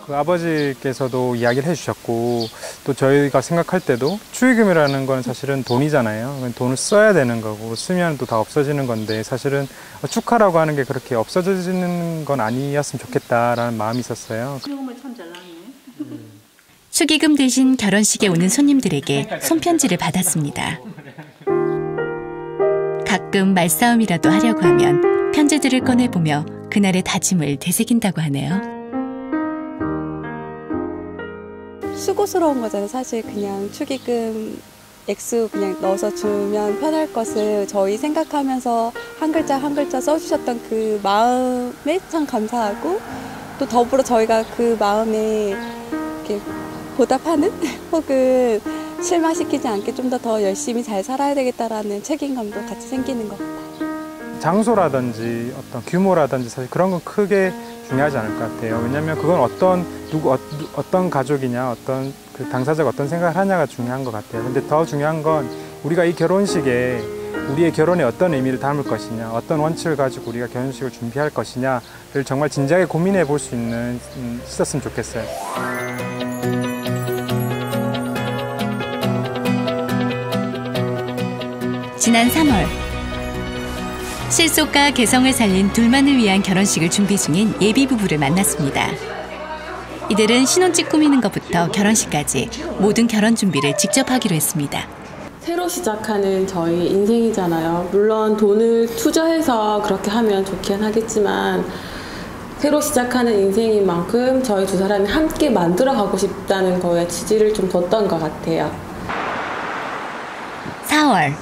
Speaker 12: 그 아버지께서도 이야기를 해주셨고 또 저희가 생각할 때도 축의금이라는 건 사실은 돈이잖아요. 돈을 써야 되는 거고 쓰면 또 다 없어지는 건데 사실은 축하라고 하는 게 그렇게 없어지는 건 아니었으면 좋겠다라는 마음이 있었어요.
Speaker 1: 축의금 대신 결혼식에 오는 손님들에게 손편지를 받았습니다. 가끔 말싸움이라도 하려고 하면 편지들을 꺼내보며 그날의 다짐을 되새긴다고 하네요.
Speaker 23: 수고스러운 거잖아요. 사실 그냥 축의금 액수 그냥 넣어서 주면 편할 것을 저희 생각하면서 한 글자 한 글자 써주셨던 그 마음에 참 감사하고 또 더불어 저희가 그 마음에 이렇게 보답하는 혹은 실망시키지 않게 좀 더 열심히 잘 살아야 되겠다라는 책임감도 같이 생기는 것 같아요.
Speaker 12: 장소라든지 어떤 규모라든지 사실 그런 건 크게 중요하지 않을 것 같아요. 왜냐하면 그건 어떤 가족이냐, 어떤 그 당사자가 어떤 생각을 하냐가 중요한 것 같아요. 근데 더 중요한 건 우리가 이 결혼식에 우리의 결혼에 어떤 의미를 담을 것이냐, 어떤 원칙을 가지고 우리가 결혼식을 준비할 것이냐를 정말 진지하게 고민해 볼 수 있었으면 좋겠어요.
Speaker 1: 지난 3월 실속과 개성을 살린 둘만을 위한 결혼식을 준비 중인 예비 부부를 만났습니다. 이들은 신혼집 꾸미는 것부터 결혼식까지 모든 결혼 준비를 직접 하기로 했습니다.
Speaker 15: 새로 시작하는 저희 인생이잖아요. 물론 돈을 투자해서 그렇게 하면 좋긴 하겠지만 새로 시작하는 인생인 만큼 저희 두 사람이 함께 만들어가고 싶다는 거에 지지를 좀 뒀던 것 같아요.
Speaker 1: 4월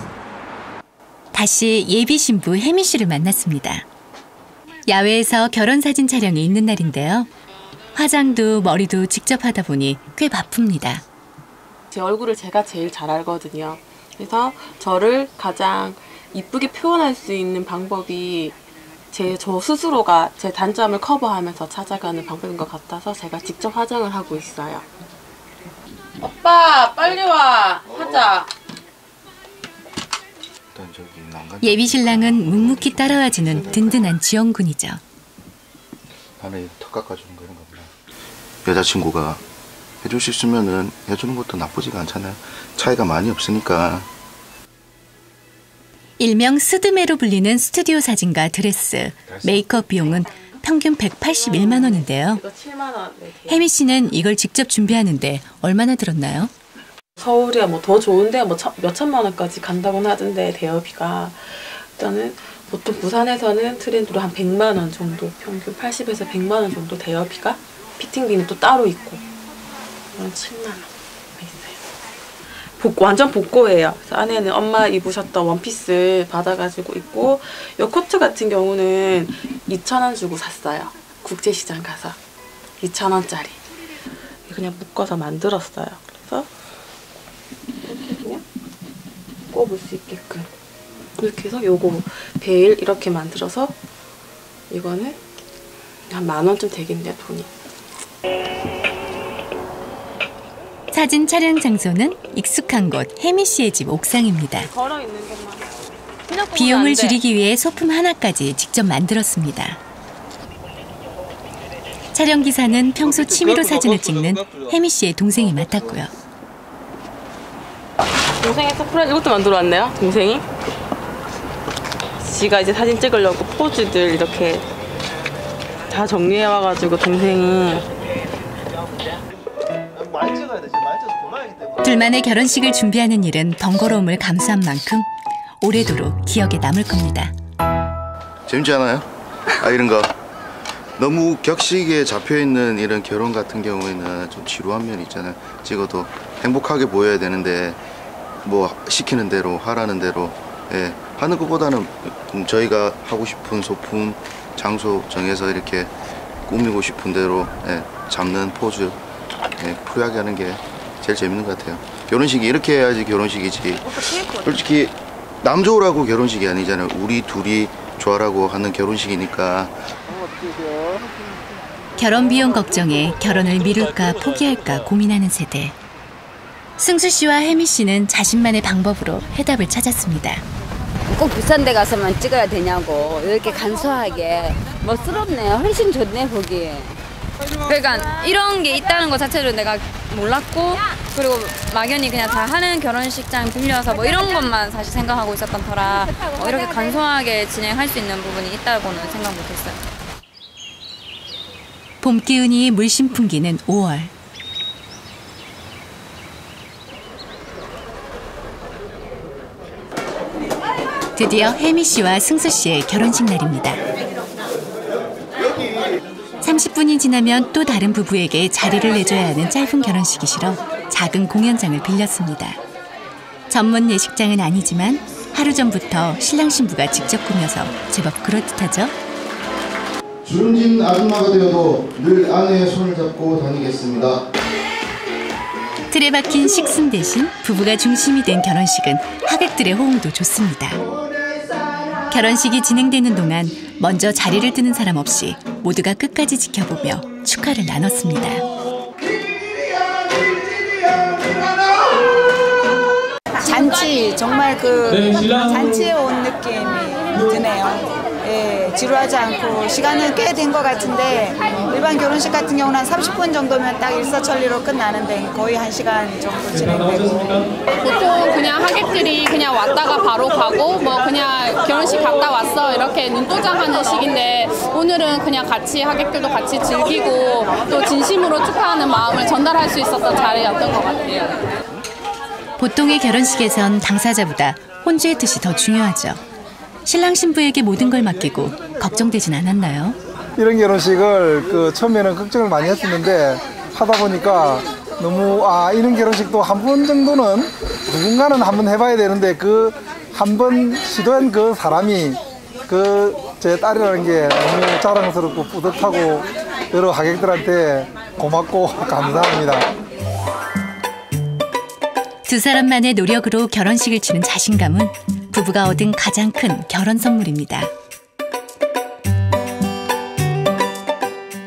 Speaker 1: 다시 예비 신부 혜미 씨를 만났습니다. 야외에서 결혼사진 촬영이 있는 날인데요. 화장도 머리도 직접 하다 보니 꽤 바쁩니다.
Speaker 15: 제 얼굴을 제가 제일 잘 알거든요. 그래서 저를 가장 이쁘게 표현할 수 있는 방법이 저 스스로가 제 단점을 커버하면서 찾아가는 방법인 것 같아서 제가 직접 화장을 하고 있어요. 오빠 빨리 와 하자.
Speaker 1: 예비 신랑은 묵묵히 따라와주는 든든한 지원군이죠.
Speaker 16: 나는 턱 깎아주는 거 이런 거 없나? 여자친구가 해줄 수 있으면은 해주는 것도 나쁘지가 않잖아요. 차이가 많이 없으니까.
Speaker 1: 일명 스드메로 불리는 스튜디오 사진과 드레스, 메이크업 비용은 평균 181만 원인데요.
Speaker 15: 이거 7만 원.
Speaker 1: 혜미 씨는 이걸 직접 준비하는데 얼마나 들었나요?
Speaker 15: 서울이야 뭐 더 좋은데 뭐 몇천만 원까지 간다고는 하던데 대여비가 일단은 보통 부산에서는 트렌드로 한 100만 원 정도 평균 80에서 100만 원 정도 대여비가 피팅비는 또 따로 있고 그런 7만 원 있어요. 완전 복고예요. 그래서 안에는 엄마 입으셨던 원피스 받아가지고 입고 이 코트 같은 경우는 2,000원 주고 샀어요. 국제시장 가서 2,000원짜리 그냥 묶어서 만들었어요. 그래서 이렇게 그냥 꼽을 수 있게끔 이렇게 해서 요거 베일 이렇게 만들어서 이거는 한 10,000원쯤 되겠네요 돈이.
Speaker 1: 사진 촬영 장소는 익숙한 곳 혜미 씨의 집 옥상입니다.
Speaker 15: 걸어 있는 것만.
Speaker 1: 비용을 줄이기 위해 소품 하나까지 직접 만들었습니다. 촬영 기사는 평소 취미로 사진을 찍는 혜미 씨의 동생이 맡았고요.
Speaker 15: 동생이 서프라이즈 이것도 만들어 왔네요. 동생이. 지가 이제 사진 찍으려고 포즈들 이렇게 다 정리해 와가지고 동생이.
Speaker 1: 둘만의 결혼식을 준비하는 일은 번거로움을 감수한 만큼 오래도록 기억에 남을 겁니다.
Speaker 16: 재밌지 않아요? 이런 거 너무 격식에 잡혀있는 이런 결혼 같은 경우에는 좀 지루한 면이 있잖아요. 찍어도 행복하게 보여야 되는데 뭐 시키는 대로 하라는 대로 하는 것보다는 저희가 하고 싶은 소품, 장소 정해서 이렇게 꾸미고 싶은 대로 잡는 포즈 프리하게 하는 게 제일 재밌는 것 같아요. 결혼식이 이렇게 해야지 결혼식이지. 솔직히 남 좋으라고 결혼식이 아니잖아요. 우리 둘이 좋아라고 하는 결혼식이니까.
Speaker 1: 결혼 비용 걱정에 결혼을 미룰까 포기할까 고민하는 세대. 승수 씨와 혜미 씨는 자신만의 방법으로 해답을 찾았습니다.
Speaker 14: 꼭 비싼 데 가서만 찍어야 되냐고 이렇게 간소하게 멋스럽네요. 훨씬 좋네 보기.
Speaker 17: 그러니까 이런 게 있다는 것 자체로 내가 몰랐고 그리고 막연히 그냥 다 하는 결혼식장 빌려서 뭐 이런 것만 사실 생각하고 있었던 터라 이렇게 간소하게 진행할 수 있는 부분이 있다고는 생각 못했어요.
Speaker 1: 봄 기운이 물씬 풍기는 5월. 드디어 혜미 씨와 승수 씨의 결혼식 날입니다. 30분이 지나면 또 다른 부부에게 자리를 내줘야 하는 짧은 결혼식이 싫어 작은 공연장을 빌렸습니다. 전문 예식장은 아니지만 하루 전부터 신랑 신부가 직접 꾸며서 제법 그럴듯하죠?
Speaker 16: 주름진 아줌마가 되어도 늘 아내의 손을 잡고 다니겠습니다.
Speaker 1: 틀에 박힌 식순 대신 부부가 중심이 된 결혼식은 하객들의 호응도 좋습니다. 결혼식이 진행되는 동안 먼저 자리를 뜨는 사람 없이 모두가 끝까지 지켜보며 축하를 나눴습니다.
Speaker 18: 잔치, 정말 잔치에 온 느낌이 드네요. 지루하지 않고 시간은 꽤 된 것 같은데 일반 결혼식 같은 경우는 한 30분 정도면 딱 일사천리로 끝나는데 거의 1시간 정도 진행되고.
Speaker 17: 보통 그냥 하객들이 그냥 왔다가 바로 가고 뭐 그냥 결혼식 갔다 왔어 이렇게 눈도장하는 식인데 오늘은 그냥 같이 하객들도 같이 즐기고 또 진심으로 축하하는 마음을 전달할 수 있었던 자리였던 것 같아요.
Speaker 1: 보통의 결혼식에선 당사자보다 혼주의 뜻이 더 중요하죠. 신랑 신부에게 모든 걸 맡기고 걱정되진 않았나요?
Speaker 20: 이런 결혼식을 처음에는 걱정을 많이 했었는데 하다 보니까 너무 이런 결혼식도 한 번 정도는 누군가는 한번 해봐야 되는데 그 한 번 시도한 그 사람이 제 딸이라는 게 너무 자랑스럽고 뿌듯하고 여러 하객들한테 고맙고 감사합니다.
Speaker 1: 두 사람만의 노력으로 결혼식을 치른 자신감은 부부가 얻은 가장 큰 결혼 선물입니다.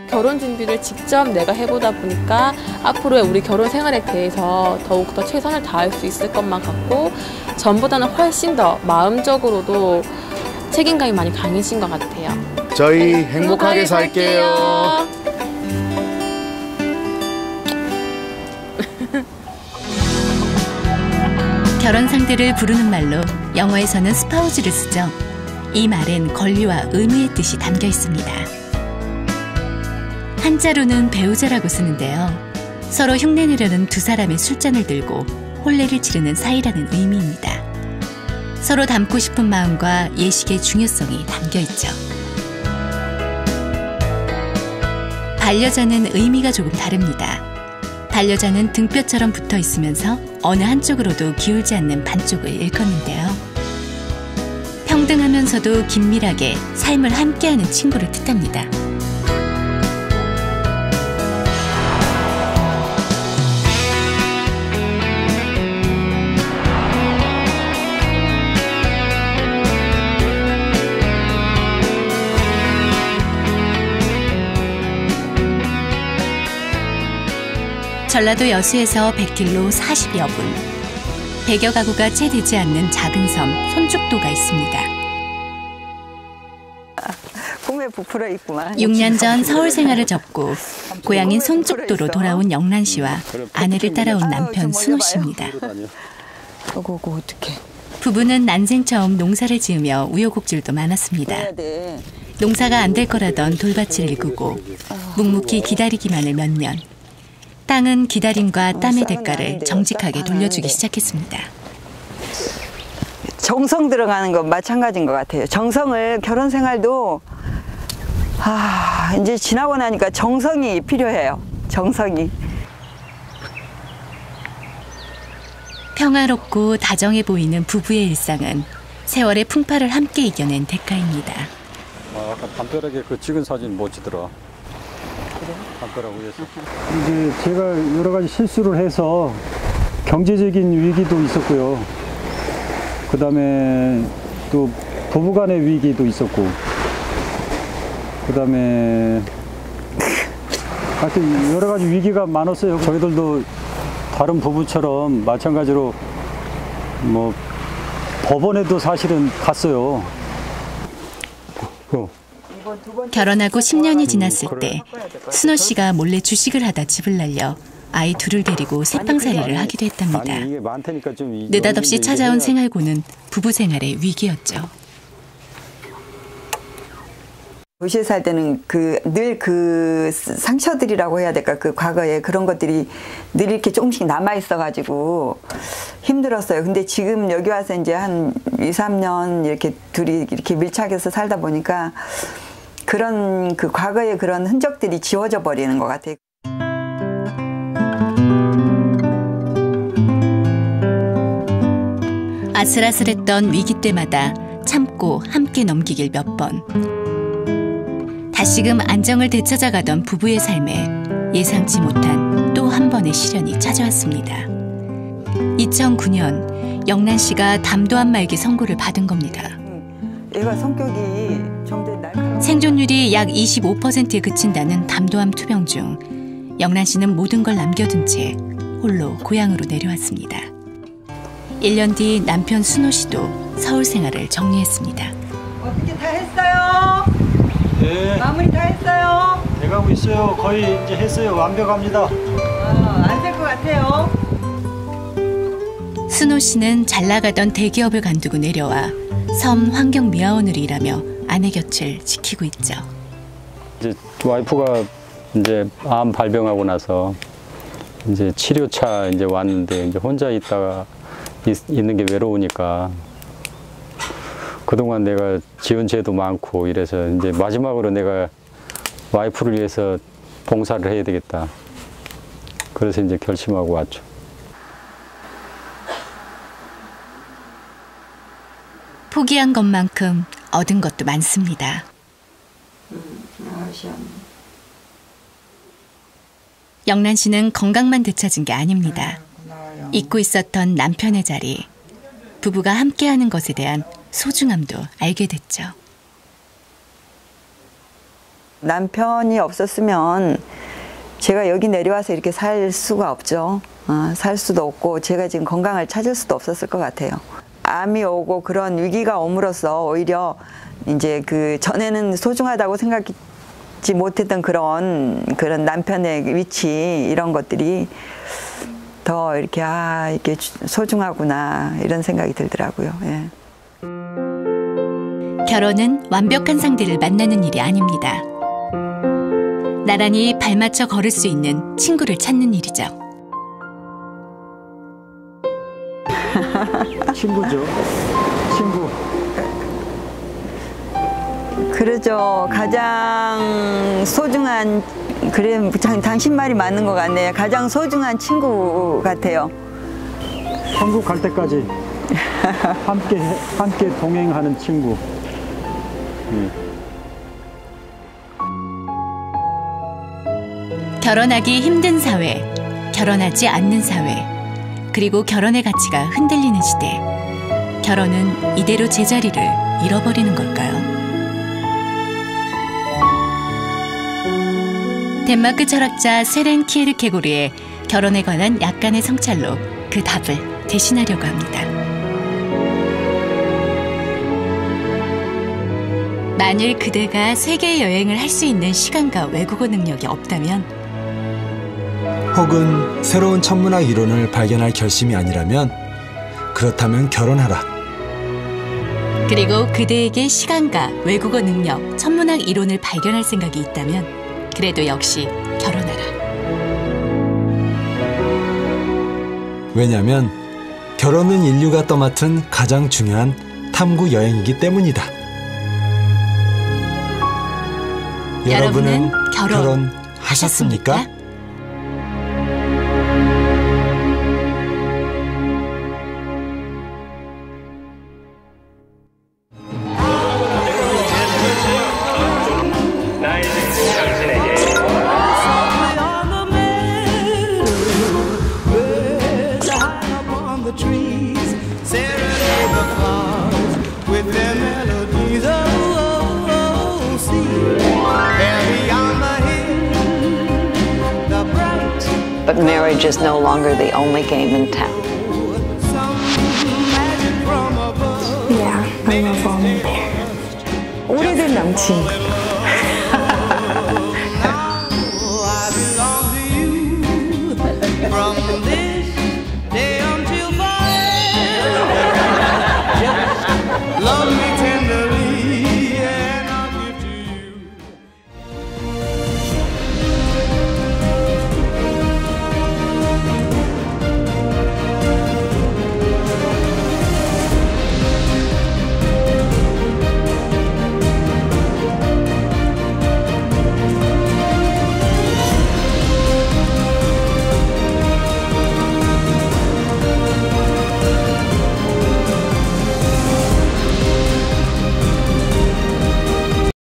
Speaker 15: 결혼 준비를 직접 내가 해보다 보니까 앞으로의 우리 결혼 생활에 대해서 더욱더 최선을 다할 수 있을 것만 같고 전보다는 훨씬 더 마음적으로도 책임감이 많이 강해진 것 같아요.
Speaker 16: 저희 행복하게 살게요.
Speaker 1: 결혼 상대를 부르는 말로 영어에서는 스파우즈를 쓰죠. 이 말엔 권리와 의무의 뜻이 담겨 있습니다. 한자로는 배우자라고 쓰는데요. 서로 흉내내려는 두 사람의 술잔을 들고 혼례를 치르는 사이라는 의미입니다. 서로 닮고 싶은 마음과 예식의 중요성이 담겨 있죠. 반려자는 의미가 조금 다릅니다. 반려자는 등뼈처럼 붙어 있으면서 어느 한쪽으로도 기울지 않는 반쪽을 일컫는데요. 평등하면서도 긴밀하게 삶을 함께하는 친구를 뜻합니다. 전라도 여수에서 100km 40여 분. 100여 가구가 채 되지 않는 작은 섬 손죽도가 있습니다.
Speaker 22: 봄에
Speaker 2: 부풀어 있구만.
Speaker 1: 6년 전 서울 생활을 접고 고향인 손쪽도로 돌아온 영란 씨와 아내를 따라온 남편 순호 씨입니다.
Speaker 2: 그거 어떡해.
Speaker 1: 부부는 난생 처음 농사를 지으며 우여곡절도 많았습니다. 농사가 안 될 거라던 돌밭을 일구고 묵묵히 기다리기만을 몇 년. 땅은 기다림과 땀의 대가를 정직하게 돌려주기 시작했습니다.
Speaker 2: 정성 들어가는 건 마찬가지인 것 같아요. 정성을 결혼 생활도 이제 지나고 나니까 정성이 필요해요. 정성이.
Speaker 1: 평화롭고 다정해 보이는 부부의 일상은 세월의 풍파를 함께 이겨낸 대가입니다.
Speaker 3: 아까 담벼락에 그 찍은 사진 멋지더라. 담벼락 위에서. 이제 제가 여러 가지 실수를 해서 경제적인 위기도 있었고요. 그 다음에 또 부부간의 위기도 있었고, 그 다음에 하여튼 여러 가지 위기가 많았어요. 저희들도 다른 부부처럼 마찬가지로 뭐 법원에도 사실은 갔어요.
Speaker 1: 결혼하고 10년이 지났을 때 순호 씨가 몰래 주식을 하다 집을 날려 아이 둘을 데리고 새빵살이를 하기도 했답니다. 느닷없이 찾아온 생활고는 부부 생활의 위기였죠.
Speaker 2: 도시에 살 때는 늘 그 상처들이라고 해야 될까, 그 과거에 그런 것들이 늘 이렇게 조금씩 남아 있어가지고 힘들었어요. 근데 지금 여기 와서 이제 한 2, 3년 이렇게 둘이 이렇게 밀착해서 살다 보니까 그런 그 과거의 그런 흔적들이 지워져 버리는 것 같아요.
Speaker 1: 아슬아슬했던 위기 때마다 참고 함께 넘기길 몇 번. 다시금 안정을 되찾아가던 부부의 삶에 예상치 못한 또 한 번의 시련이 찾아왔습니다. 2009년 영란 씨가 담도암 말기 선고를 받은 겁니다.
Speaker 2: 얘가 성격이 좀 더 날카로워.
Speaker 1: 생존율이 약 25%에 그친다는 담도암 투병 중 영란 씨는 모든 걸 남겨둔 채 홀로 고향으로 내려왔습니다. 1년 뒤 남편 순호 씨도 서울 생활을 정리했습니다.
Speaker 2: 어떻게 다 했어요?
Speaker 3: 네.
Speaker 2: 마무리 다 했어요?
Speaker 3: 돼가고 있어요. 거의 이제 했어요. 완벽합니다.
Speaker 2: 안 될 것 같아요.
Speaker 1: 순호 씨는 잘 나가던 대기업을 관두고 내려와 섬 환경미화원으로 일하며 아내 곁을 지키고 있죠.
Speaker 3: 이제 와이프가 이제 암 발병하고 나서 이제 치료차 이제 왔는데 이제 혼자 있는 게 외로우니까 그동안 내가 지은 죄도 많고 이래서 이제 마지막으로 내가 와이프를 위해서 봉사를 해야 되겠다. 그래서 이제 결심하고 왔죠.
Speaker 1: 포기한 것만큼 얻은 것도 많습니다. 영란 씨는 건강만 되찾은 게 아닙니다. 잊고 있었던 남편의 자리, 부부가 함께하는 것에 대한 소중함도 알게 됐죠.
Speaker 2: 남편이 없었으면 제가 여기 내려와서 이렇게 살 수가 없죠. 살 수도 없고 제가 지금 건강을 찾을 수도 없었을 것 같아요. 암이 오고 그런 위기가 옴으로써 오히려 이제 그 전에는 소중하다고 생각지 못했던 그런 남편의 위치 이런 것들이 더 이렇게 이게 소중하구나 이런 생각이 들더라고요. 예.
Speaker 1: 결혼은 완벽한 상대를 만나는 일이 아닙니다. 나란히 발맞춰 걸을 수 있는 친구를 찾는 일이죠.
Speaker 3: 친구죠. 친구.
Speaker 2: 그러죠. 가장 소중한, 그래, 당신 말이 맞는 것 같네요. 가장 소중한 친구 같아요.
Speaker 3: 천국 갈 때까지 함께 동행하는 친구.
Speaker 1: 결혼하기 힘든 사회, 결혼하지 않는 사회, 그리고 결혼의 가치가 흔들리는 시대. 결혼은 이대로 제자리를 잃어버리는 걸까요? 덴마크 철학자 세렌 키에르케고르의 결혼에 관한 약간의 성찰로 그 답을 대신하려고 합니다. 만일 그대가 세계 여행을 할 수 있는 시간과 외국어 능력이 없다면,
Speaker 6: 혹은 새로운 천문학 이론을 발견할 결심이 아니라면, 그렇다면 결혼하라.
Speaker 1: 그리고 그대에게 시간과 외국어 능력, 천문학 이론을 발견할 생각이 있다면 그래도 역시 결혼하라.
Speaker 6: 왜냐하면 결혼은 인류가 떠맡은 가장 중요한 탐구 여행이기 때문이다. 여러분은 결혼하셨습니까?
Speaker 4: But marriage is no longer the only game in town.
Speaker 23: Yeah, I love all my parents.
Speaker 5: 오래된 남친.